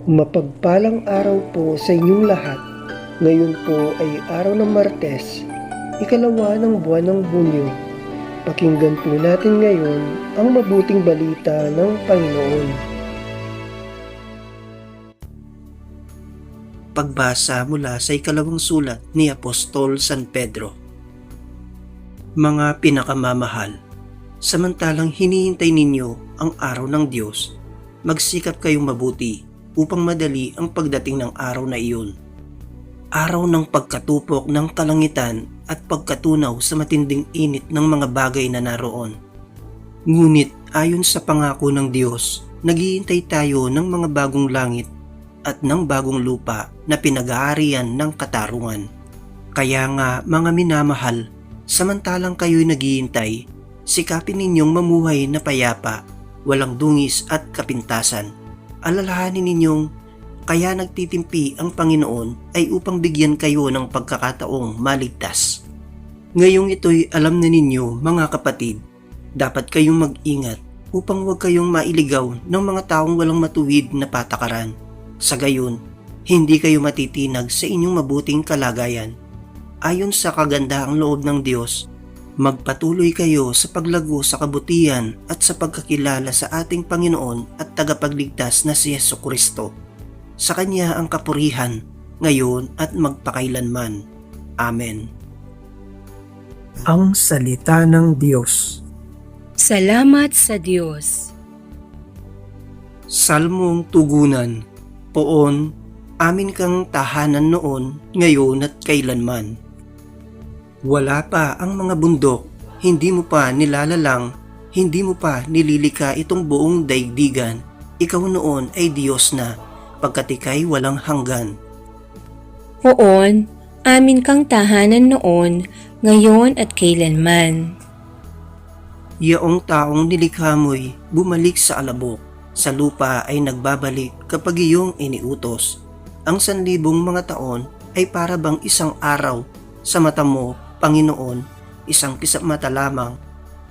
Mapagpalang araw po sa inyong lahat. Ngayon po ay araw ng Martes, ikalawa ng buwan ng Hunyo. Pakinggan po natin ngayon ang mabuting balita ng Panginoon. Pagbasa mula sa ikalawang sulat ni Apostol San Pedro. Mga pinakamamahal, samantalang hinihintay ninyo ang araw ng Diyos, magsikap kayong mabuti upang madali ang pagdating ng araw na iyon. Araw ng pagkatupok ng kalangitan at pagkatunaw sa matinding init ng mga bagay na naroon. Ngunit ayon sa pangako ng Diyos, naghihintay tayo ng mga bagong langit at ng bagong lupa na pinag-aarian ng katarungan. Kaya nga mga minamahal, samantalang kayo'y naghihintay, sikapin ninyong mamuhay na payapa, walang dungis at kapintasan. Alalahanin ninyong kaya nagtitimpi ang Panginoon ay upang bigyan kayo ng pagkakataong maligtas. Ngayong ito'y alam na ninyo mga kapatid, dapat kayong mag-ingat upang huwag kayong mailigaw ng mga taong walang matuwid na patakaran. Sa gayon, hindi kayo matitinag sa inyong mabuting kalagayan. Ayon sa kagandahang loob ng Diyos, magpatuloy kayo sa paglago sa kabutihan at sa pagkakilala sa ating Panginoon at tagapagligtas na si Jesucristo. Sa Kanya ang kapurihan, ngayon at magpakailanman. Amen. Ang Salita ng Diyos. Salamat sa Diyos. Salmong Tugunan. Poon, amin kang tahanan noon, ngayon at kailanman. Wala pa ang mga bundok, hindi mo pa nilalalang, hindi mo pa nililika itong buong daigdigan. Ikaw noon ay Diyos na, pagkat ika'y walang hanggan. Poon, amin kang tahanan noon, ngayon at kailanman. Yaong taong nilikha mo'y bumalik sa alabok, sa lupa ay nagbabalik kapag iyong iniutos. Ang 1,000 mga taon ay para bang isang araw sa mata mo, Panginoon, isang kisap mata lamang,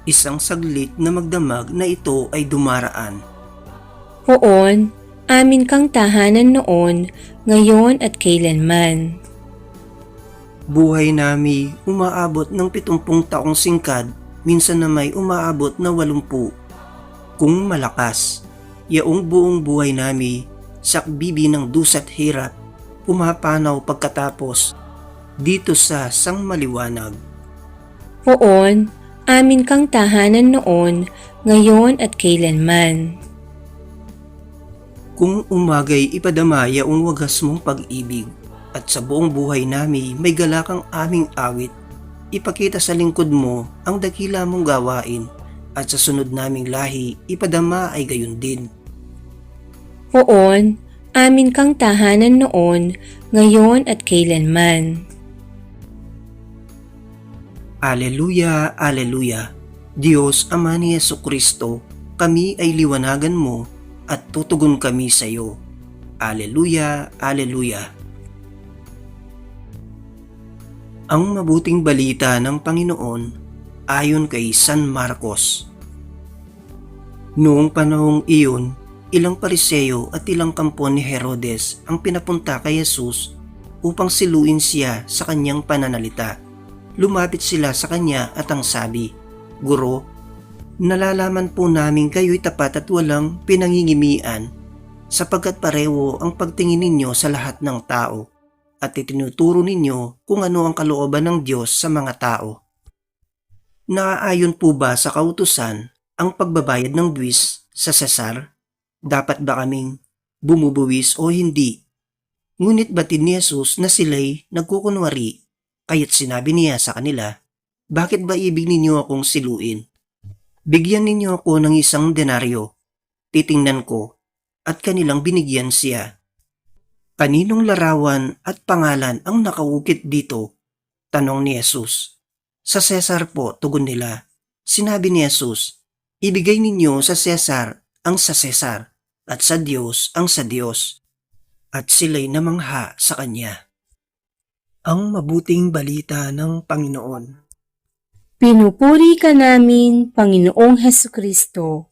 isang saglit na magdamag na ito ay dumaraan. Poon, amin kang tahanan noon, ngayon at kailanman. Buhay nami umaabot ng 70 taong singkad, minsan na may umaabot na 80. Kung malakas, yaong buong buhay nami, sakbibi ng dusa't hirap, pumapanaw pagkatapos, dito sa sangmaliwanag. Poon, amin kang tahanan noon, ngayon at kailanman. Kung umagay ipadama yaong wagas mong pag-ibig, at sa buong buhay nami may galakang aming awit, ipakita sa lingkod mo ang dakila mong gawain, at sa sunod naming lahi ipadama ay gayon din. Poon, amin kang tahanan noon, ngayon at kailanman. Aleluya, aleluya. Diyos Ama ni Jesucristo, kami ay liwanagan mo at tutugon kami sa iyo. Aleluya, aleluya. Ang mabuting balita ng Panginoon ayon kay San Marcos. Noong panahong iyon, ilang Pariseo at ilang kampon ni Herodes ang pinapunta kay Jesus upang siluin siya sa kanyang pananalita. Lumapit sila sa kanya at ang sabi, "Guro, nalalaman po namin kayo'y tapat at walang pinangingimian, sapagkat pareho ang pagtingin ninyo sa lahat ng tao, at itinuturo ninyo kung ano ang kalooban ng Diyos sa mga tao. Naaayon po ba sa kautusan ang pagbabayad ng buwis sa Cesar? Dapat ba kaming bumubuwis o hindi?" Ngunit batid ni Jesus na sila'y nagkukunwari, kaya't sinabi niya sa kanila, "Bakit ba ibig ninyo akong siluin? Bigyan ninyo ako ng 1 denaryo. Titingnan ko," at kanilang binigyan siya. "Kaninong larawan at pangalan ang nakaukit dito?" tanong ni Jesus. "Sa Cesar po," tugon nila. Sinabi ni Jesus, "Ibigay ninyo sa Cesar ang sa Cesar, at sa Diyos ang sa Diyos." At sila'y namangha sa kanya. Ang mabuting balita ng Panginoon. Pinupuri ka namin, Panginoong Hesukristo.